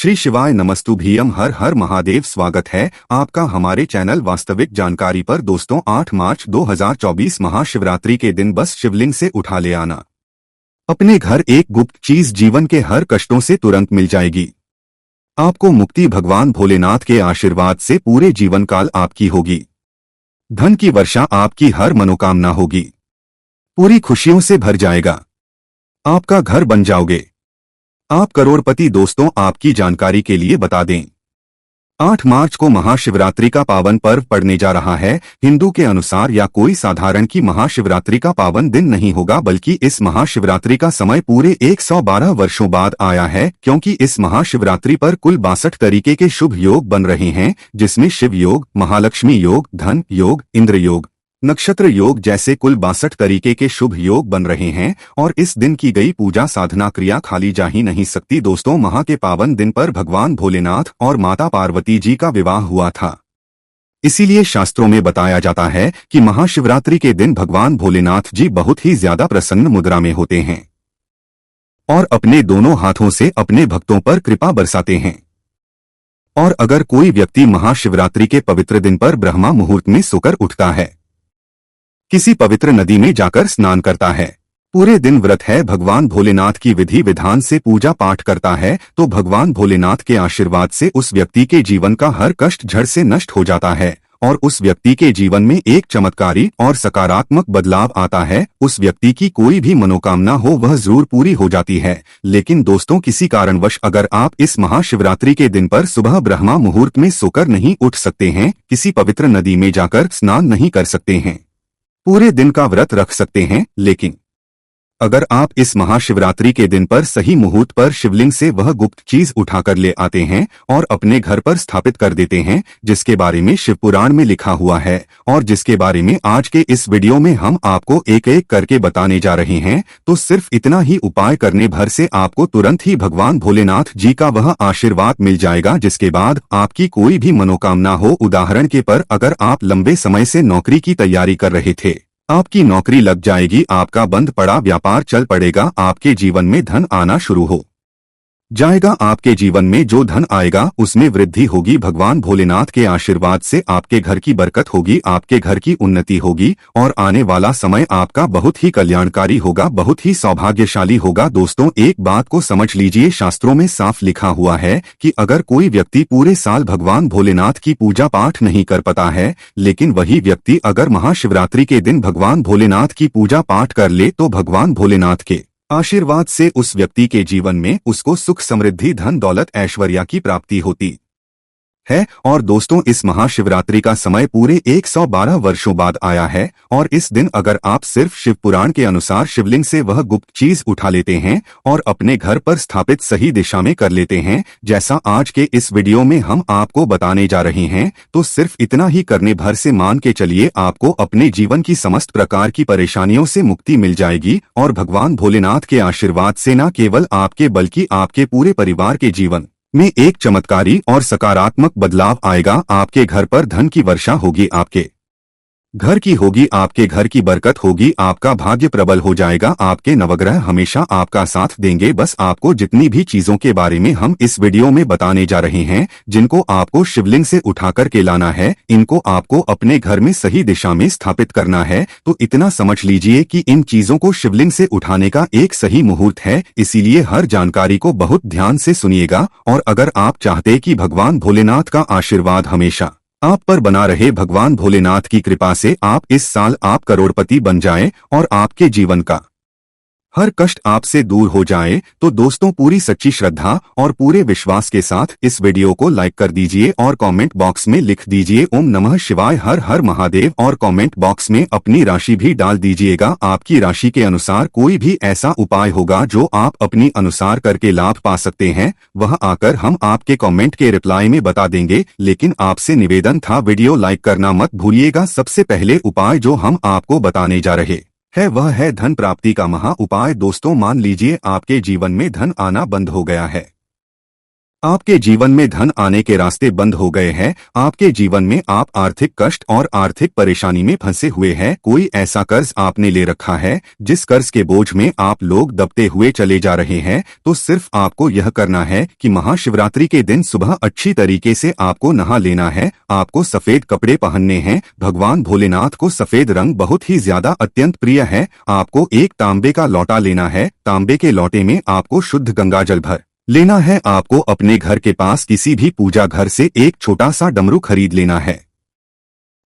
श्री शिवाय नमस्तुभ्यम। हर हर महादेव। स्वागत है आपका हमारे चैनल वास्तविक जानकारी पर। दोस्तों, 8 मार्च 2024 महाशिवरात्रि के दिन बस शिवलिंग से उठा ले आना अपने घर एक गुप्त चीज जीवन के हर कष्टों से तुरंत मिल जाएगी। आपको मुक्ति भगवान भोलेनाथ के आशीर्वाद से पूरे जीवन काल आपकी होगी। धन की वर्षा आपकी हर मनोकामना होगी। पूरी खुशियों से भर जाएगा। आपका घर बन जाओगे। आप करोड़पति। दोस्तों, आपकी जानकारी के लिए बता दें, 8 मार्च को महाशिवरात्रि का पावन पर्व पड़ने जा रहा है। हिंदू के अनुसार यह कोई साधारण की महाशिवरात्रि का पावन दिन नहीं होगा, बल्कि इस महाशिवरात्रि का समय पूरे 112 वर्षों बाद आया है, क्योंकि इस महाशिवरात्रि पर कुल 62 तरीके के शुभ योग बन रहे हैं, जिसमें शिव योग, महालक्ष्मी योग, धन योग, इंद्र योग, नक्षत्र योग जैसे कुल 62 तरीके के शुभ योग बन रहे हैं। और इस दिन की गई पूजा साधना क्रिया खाली जा ही नहीं सकती। दोस्तों, महा के पावन दिन पर भगवान भोलेनाथ और माता पार्वती जी का विवाह हुआ था। इसीलिए शास्त्रों में बताया जाता है कि महाशिवरात्रि के दिन भगवान भोलेनाथ जी बहुत ही ज्यादा प्रसन्न मुद्रा में होते हैं और अपने दोनों हाथों से अपने भक्तों पर कृपा बरसाते हैं। और अगर कोई व्यक्ति महाशिवरात्रि के पवित्र दिन पर ब्रह्मा मुहूर्त में सोकर उठता है, किसी पवित्र नदी में जाकर स्नान करता है, पूरे दिन व्रत है, भगवान भोलेनाथ की विधि विधान से पूजा पाठ करता है, तो भगवान भोलेनाथ के आशीर्वाद से उस व्यक्ति के जीवन का हर कष्ट झड़ से नष्ट हो जाता है और उस व्यक्ति के जीवन में एक चमत्कारी और सकारात्मक बदलाव आता है। उस व्यक्ति की कोई भी मनोकामना हो वह जरूर पूरी हो जाती है। लेकिन दोस्तों, किसी कारणवश अगर आप इस महाशिवरात्रि के दिन पर सुबह ब्रह्मा मुहूर्त में सोकर नहीं उठ सकते हैं, किसी पवित्र नदी में जाकर स्नान नहीं कर सकते हैं, पूरे दिन का व्रत रख सकते हैं, लेकिन अगर आप इस महाशिवरात्रि के दिन पर सही मुहूर्त पर शिवलिंग से वह गुप्त चीज उठाकर ले आते हैं और अपने घर पर स्थापित कर देते हैं, जिसके बारे में शिव पुराण में लिखा हुआ है और जिसके बारे में आज के इस वीडियो में हम आपको एक एक करके बताने जा रहे हैं, तो सिर्फ इतना ही उपाय करने भर से आपको तुरंत ही भगवान भोलेनाथ जी का वह आशीर्वाद मिल जाएगा, जिसके बाद आपकी कोई भी मनोकामना हो। उदाहरण के पर अगर आप लंबे समय से नौकरी की तैयारी कर रहे थे, आपकी नौकरी लग जाएगी, आपका बंद पड़ा व्यापार चल पड़ेगा, आपके जीवन में धन आना शुरू हो जाएगा। आपके जीवन में जो धन आएगा उसमें वृद्धि होगी। भगवान भोलेनाथ के आशीर्वाद से आपके घर की बरकत होगी, आपके घर की उन्नति होगी और आने वाला समय आपका बहुत ही कल्याणकारी होगा, बहुत ही सौभाग्यशाली होगा। दोस्तों, एक बात को समझ लीजिए, शास्त्रों में साफ लिखा हुआ है कि अगर कोई व्यक्ति पूरे साल भगवान भोलेनाथ की पूजा पाठ नहीं कर पाता है, लेकिन वही व्यक्ति अगर महाशिवरात्रि के दिन भगवान भोलेनाथ की पूजा पाठ कर ले, तो भगवान भोलेनाथ के आशीर्वाद से उस व्यक्ति के जीवन में उसको सुख, समृद्धि, धन, दौलत, ऐश्वर्य की प्राप्ति होती है। और दोस्तों, इस महाशिवरात्रि का समय पूरे 112 वर्षों बाद आया है और इस दिन अगर आप सिर्फ शिव पुराण के अनुसार शिवलिंग से वह गुप्त चीज उठा लेते हैं और अपने घर पर स्थापित सही दिशा में कर लेते हैं, जैसा आज के इस वीडियो में हम आपको बताने जा रहे हैं, तो सिर्फ इतना ही करने भर से मान के चलिए आपको अपने जीवन की समस्त प्रकार की परेशानियों से मुक्ति मिल जाएगी और भगवान भोलेनाथ के आशीर्वाद से न केवल आपके बल्कि आपके पूरे परिवार के जीवन में एक चमत्कारी और सकारात्मक बदलाव आएगा। आपके घर पर धन की वर्षा होगी, आपके घर की होगी, आपके घर की बरकत होगी, आपका भाग्य प्रबल हो जाएगा, आपके नवग्रह हमेशा आपका साथ देंगे। बस आपको जितनी भी चीजों के बारे में हम इस वीडियो में बताने जा रहे हैं, जिनको आपको शिवलिंग से उठाकर के लाना है, इनको आपको अपने घर में सही दिशा में स्थापित करना है, तो इतना समझ लीजिए कि इन चीजों को शिवलिंग से उठाने का एक सही मुहूर्त है। इसीलिए हर जानकारी को बहुत ध्यान से सुनिएगा। और अगर आप चाहते कि भगवान भोलेनाथ का आशीर्वाद हमेशा आप पर बना रहे, भगवान भोलेनाथ की कृपा से आप इस साल आप करोड़पति बन जाएं और आपके जीवन का हर कष्ट आपसे दूर हो जाए, तो दोस्तों, पूरी सच्ची श्रद्धा और पूरे विश्वास के साथ इस वीडियो को लाइक कर दीजिए और कमेंट बॉक्स में लिख दीजिए ओम नमः शिवाय, हर हर महादेव, और कमेंट बॉक्स में अपनी राशि भी डाल दीजिएगा। आपकी राशि के अनुसार कोई भी ऐसा उपाय होगा जो आप अपनी अनुसार करके लाभ पा सकते हैं, वह आकर हम आपके कमेंट के रिप्लाई में बता देंगे। लेकिन आपसे निवेदन था, वीडियो लाइक करना मत भूलिएगा। सबसे पहले उपाय जो हम आपको बताने जा रहे है वह है धन प्राप्ति का महा उपाय। दोस्तों, मान लीजिए आपके जीवन में धन आना बंद हो गया है, आपके जीवन में धन आने के रास्ते बंद हो गए हैं। आपके जीवन में आप आर्थिक कष्ट और आर्थिक परेशानी में फंसे हुए हैं। कोई ऐसा कर्ज आपने ले रखा है जिस कर्ज के बोझ में आप लोग दबते हुए चले जा रहे हैं। तो सिर्फ आपको यह करना है कि महाशिवरात्रि के दिन सुबह अच्छी तरीके से आपको नहा लेना है। आपको सफेद कपड़े पहनने हैं। भगवान भोलेनाथ को सफेद रंग बहुत ही ज्यादा अत्यंत प्रिय है। आपको एक तांबे का लोटा लेना है। तांबे के लोटे में आपको शुद्ध गंगा जल भर लेना है। आपको अपने घर के पास किसी भी पूजा घर से एक छोटा सा डमरू खरीद लेना है।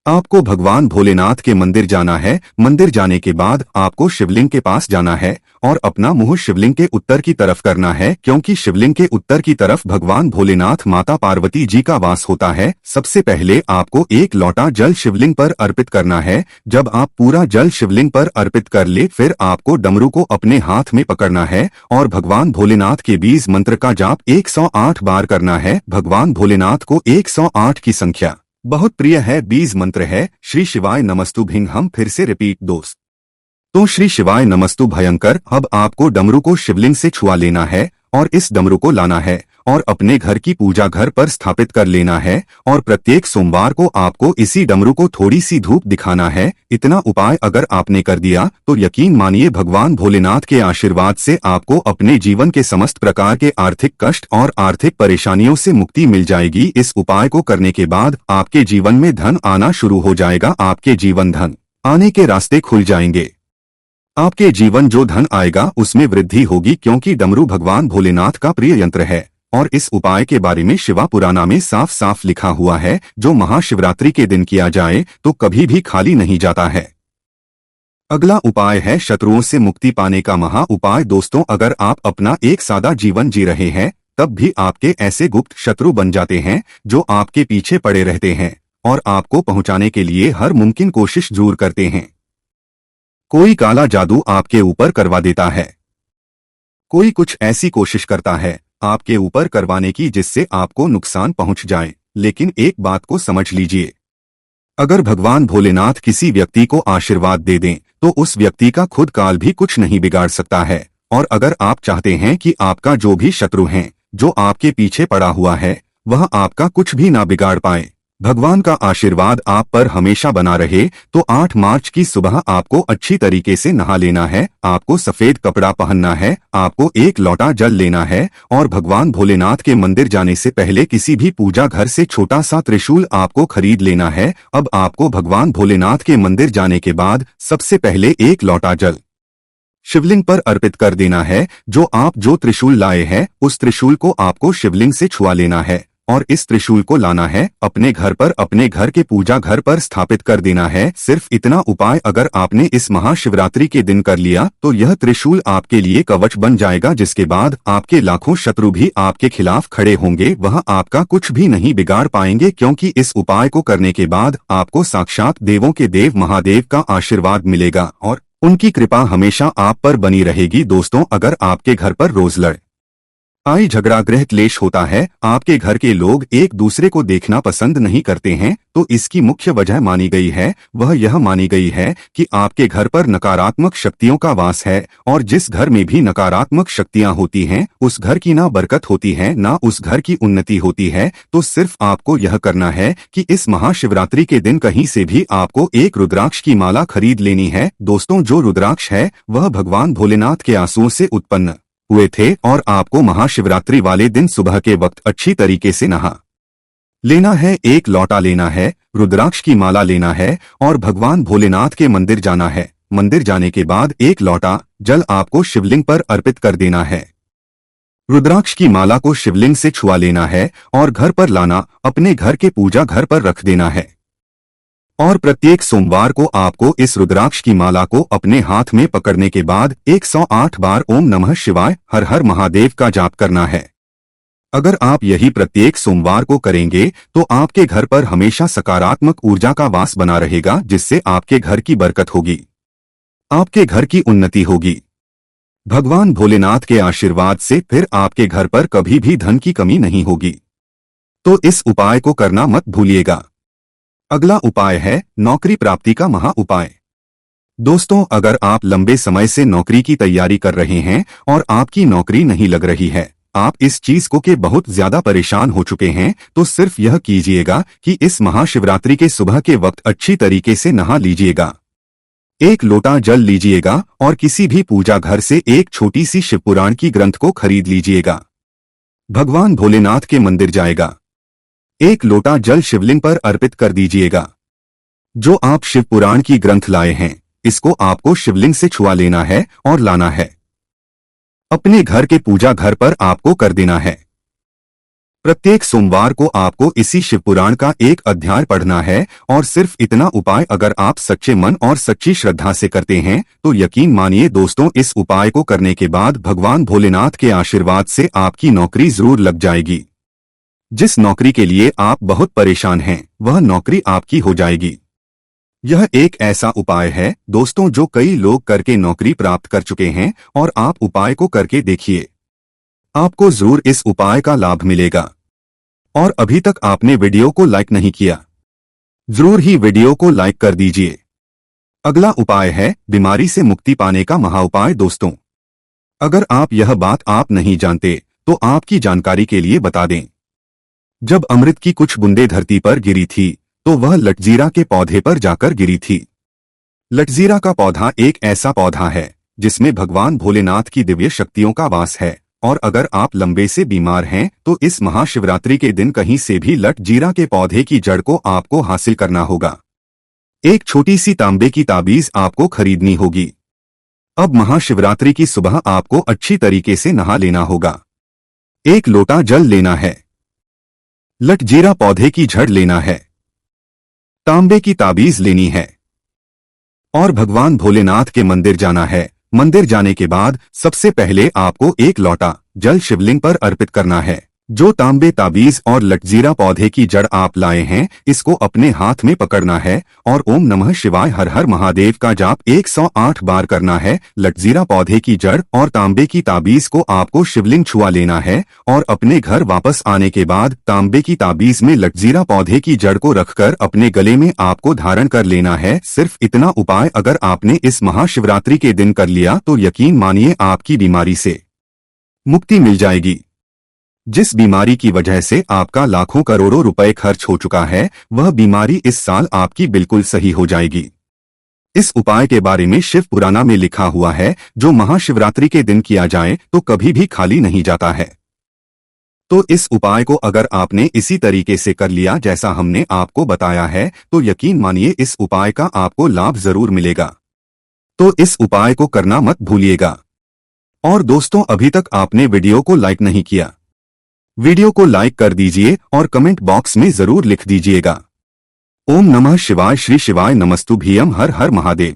आपको भगवान भोलेनाथ के मंदिर जाना है। मंदिर जाने के बाद आपको शिवलिंग के पास जाना है और अपना मुंह शिवलिंग के उत्तर की तरफ करना है, क्योंकि शिवलिंग के उत्तर की तरफ भगवान भोलेनाथ माता पार्वती जी का वास होता है। सबसे पहले आपको एक लोटा जल शिवलिंग पर अर्पित करना है। जब आप पूरा जल शिवलिंग पर अर्पित कर ले, फिर आपको डमरू को अपने हाथ में पकड़ना है और भगवान भोलेनाथ के बीज मंत्र का जाप 108 बार करना है। भगवान भोलेनाथ को 108 की संख्या बहुत प्रिय है। बीज मंत्र है श्री शिवाय नमस्तु भिंग। हम फिर से रिपीट दोस्त। तो श्री शिवाय नमस्तु भयंकर। अब आपको डमरू को शिवलिंग से छुआ लेना है और इस डमरू को लाना है और अपने घर की पूजा घर पर स्थापित कर लेना है। और प्रत्येक सोमवार को आपको इसी डमरू को थोड़ी सी धूप दिखाना है। इतना उपाय अगर आपने कर दिया तो यकीन मानिए भगवान भोलेनाथ के आशीर्वाद से आपको अपने जीवन के समस्त प्रकार के आर्थिक कष्ट और आर्थिक परेशानियों से मुक्ति मिल जाएगी। इस उपाय को करने के बाद आपके जीवन में धन आना शुरू हो जाएगा। आपके जीवन धन आने के रास्ते खुल जाएंगे। आपके जीवन जो धन आएगा उसमें वृद्धि होगी, क्योंकि डमरू भगवान भोलेनाथ का प्रिय यंत्र है। और इस उपाय के बारे में शिवा पुराना में साफ साफ लिखा हुआ है, जो महाशिवरात्रि के दिन किया जाए तो कभी भी खाली नहीं जाता है। अगला उपाय है शत्रुओं से मुक्ति पाने का महा उपाय। दोस्तों, अगर आप अपना एक सादा जीवन जी रहे हैं तब भी आपके ऐसे गुप्त शत्रु बन जाते हैं जो आपके पीछे पड़े रहते हैं और आपको पहुंचाने के लिए हर मुमकिन कोशिश जरूर करते हैं। कोई काला जादू आपके ऊपर करवा देता है। कोई कुछ ऐसी कोशिश करता है आपके ऊपर करवाने की जिससे आपको नुकसान पहुंच जाए। लेकिन एक बात को समझ लीजिए, अगर भगवान भोलेनाथ किसी व्यक्ति को आशीर्वाद दे दें तो उस व्यक्ति का खुद काल भी कुछ नहीं बिगाड़ सकता है। और अगर आप चाहते हैं कि आपका जो भी शत्रु है, जो आपके पीछे पड़ा हुआ है, वह आपका कुछ भी ना बिगाड़ पाए, भगवान का आशीर्वाद आप पर हमेशा बना रहे, तो 8 मार्च की सुबह आपको अच्छी तरीके से नहा लेना है। आपको सफेद कपड़ा पहनना है। आपको एक लोटा जल लेना है और भगवान भोलेनाथ के मंदिर जाने से पहले किसी भी पूजा घर से छोटा सा त्रिशूल आपको खरीद लेना है। अब आपको भगवान भोलेनाथ के मंदिर जाने के बाद सबसे पहले एक लोटा जल शिवलिंग पर अर्पित कर देना है। जो त्रिशूल लाए हैं उस त्रिशूल को आपको शिवलिंग से छुआ लेना है और इस त्रिशूल को लाना है अपने घर पर, अपने घर के पूजा घर पर स्थापित कर देना है। सिर्फ इतना उपाय अगर आपने इस महाशिवरात्रि के दिन कर लिया तो यह त्रिशूल आपके लिए कवच बन जाएगा, जिसके बाद आपके लाखों शत्रु भी आपके खिलाफ खड़े होंगे। वह आपका कुछ भी नहीं बिगाड़ पाएंगे, क्योंकि इस उपाय को करने के बाद आपको साक्षात देवों के देव महादेव का आशीर्वाद मिलेगा और उनकी कृपा हमेशा आप पर बनी रहेगी। दोस्तों, अगर आपके घर पर रोज लड़ाई झगड़ा गृह क्लेश होता है, आपके घर के लोग एक दूसरे को देखना पसंद नहीं करते हैं, तो इसकी मुख्य वजह मानी गई है, वह यह मानी गई है कि आपके घर पर नकारात्मक शक्तियों का वास है। और जिस घर में भी नकारात्मक शक्तियां होती हैं, उस घर की ना बरकत होती है, ना उस घर की उन्नति होती है। तो सिर्फ आपको यह करना है कि इस महाशिवरात्रि के दिन कहीं से भी आपको एक रुद्राक्ष की माला खरीद लेनी है। दोस्तों, जो रुद्राक्ष है वह भगवान भोलेनाथ के आंसुओं से उत्पन्न हुए थे और आपको महाशिवरात्रि वाले दिन सुबह के वक्त अच्छी तरीके से नहा लेना है, एक लोटा लेना है, रुद्राक्ष की माला लेना है और भगवान भोलेनाथ के मंदिर जाना है। मंदिर जाने के बाद एक लोटा जल आपको शिवलिंग पर अर्पित कर देना है। रुद्राक्ष की माला को शिवलिंग से छुआ लेना है और घर पर लाना, अपने घर के पूजा घर पर रख देना है। और प्रत्येक सोमवार को आपको इस रुद्राक्ष की माला को अपने हाथ में पकड़ने के बाद 108 बार ओम नमः शिवाय हर हर महादेव का जाप करना है। अगर आप यही प्रत्येक सोमवार को करेंगे तो आपके घर पर हमेशा सकारात्मक ऊर्जा का वास बना रहेगा, जिससे आपके घर की बरकत होगी, आपके घर की उन्नति होगी। भगवान भोलेनाथ के आशीर्वाद से फिर आपके घर पर कभी भी धन की कमी नहीं होगी। तो इस उपाय को करना मत भूलिएगा। अगला उपाय है नौकरी प्राप्ति का महा उपाय। दोस्तों, अगर आप लंबे समय से नौकरी की तैयारी कर रहे हैं और आपकी नौकरी नहीं लग रही है, आप इस चीज को के बहुत ज्यादा परेशान हो चुके हैं तो सिर्फ यह कीजिएगा कि इस महाशिवरात्रि के सुबह के वक्त अच्छी तरीके से नहा लीजिएगा। एक लोटा जल लीजिएगा और किसी भी पूजा घर से एक छोटी सी शिवपुराण की ग्रंथ को खरीद लीजिएगा। भगवान भोलेनाथ के मंदिर जाएगा, एक लोटा जल शिवलिंग पर अर्पित कर दीजिएगा। जो आप शिवपुराण की ग्रंथ लाए हैं इसको आपको शिवलिंग से छुआ लेना है और लाना है। अपने घर के पूजा घर पर आपको कर देना है। प्रत्येक सोमवार को आपको इसी शिवपुराण का एक अध्याय पढ़ना है और सिर्फ इतना उपाय अगर आप सच्चे मन और सच्ची श्रद्धा से करते हैं तो यकीन मानिए दोस्तों, इस उपाय को करने के बाद भगवान भोलेनाथ के आशीर्वाद से आपकी नौकरी जरूर लग जाएगी। जिस नौकरी के लिए आप बहुत परेशान हैं वह नौकरी आपकी हो जाएगी। यह एक ऐसा उपाय है दोस्तों जो कई लोग करके नौकरी प्राप्त कर चुके हैं और आप उपाय को करके देखिए, आपको जरूर इस उपाय का लाभ मिलेगा। और अभी तक आपने वीडियो को लाइक नहीं किया, जरूर ही वीडियो को लाइक कर दीजिए। अगला उपाय है बीमारी से मुक्ति पाने का महाउपाय। दोस्तों, अगर आप यह बात आप नहीं जानते तो आपकी जानकारी के लिए बता दें। जब अमृत की कुछ बूंदें धरती पर गिरी थी तो वह लटजीरा के पौधे पर जाकर गिरी थी। लटजीरा का पौधा एक ऐसा पौधा है जिसमें भगवान भोलेनाथ की दिव्य शक्तियों का वास है और अगर आप लंबे से बीमार हैं तो इस महाशिवरात्रि के दिन कहीं से भी लटजीरा के पौधे की जड़ को आपको हासिल करना होगा। एक छोटी सी तांबे की ताबीज आपको खरीदनी होगी। अब महाशिवरात्रि की सुबह आपको अच्छी तरीके से नहा लेना होगा। एक लोटा जल लेना है, लटजीरा पौधे की जड़ लेना है, तांबे की ताबीज लेनी है और भगवान भोलेनाथ के मंदिर जाना है। मंदिर जाने के बाद सबसे पहले आपको एक लोटा जल शिवलिंग पर अर्पित करना है। जो तांबे ताबीज और लटजीरा पौधे की जड़ आप लाए हैं इसको अपने हाथ में पकड़ना है और ओम नमः शिवाय हर हर महादेव का जाप 108 बार करना है। लटजीरा पौधे की जड़ और तांबे की ताबीज को आपको शिवलिंग छुआ लेना है और अपने घर वापस आने के बाद तांबे की ताबीज में लटजीरा पौधे की जड़ को रखकर अपने गले में आपको धारण कर लेना है। सिर्फ इतना उपाय अगर आपने इस महाशिवरात्रि के दिन कर लिया तो यकीन मानिए आपकी बीमारी से मुक्ति मिल जाएगी। जिस बीमारी की वजह से आपका लाखों करोड़ों रुपए खर्च हो चुका है वह बीमारी इस साल आपकी बिल्कुल सही हो जाएगी। इस उपाय के बारे में शिव पुराना में लिखा हुआ है, जो महाशिवरात्रि के दिन किया जाए तो कभी भी खाली नहीं जाता है। तो इस उपाय को अगर आपने इसी तरीके से कर लिया जैसा हमने आपको बताया है तो यकीन मानिए इस उपाय का आपको लाभ जरूर मिलेगा। तो इस उपाय को करना मत भूलिएगा। और दोस्तों, अभी तक आपने वीडियो को लाइक नहीं किया, वीडियो को लाइक कर दीजिए और कमेंट बॉक्स में जरूर लिख दीजिएगा ओम नमः शिवाय, श्री शिवाय नमस्तुभ्यम, हर हर महादेव।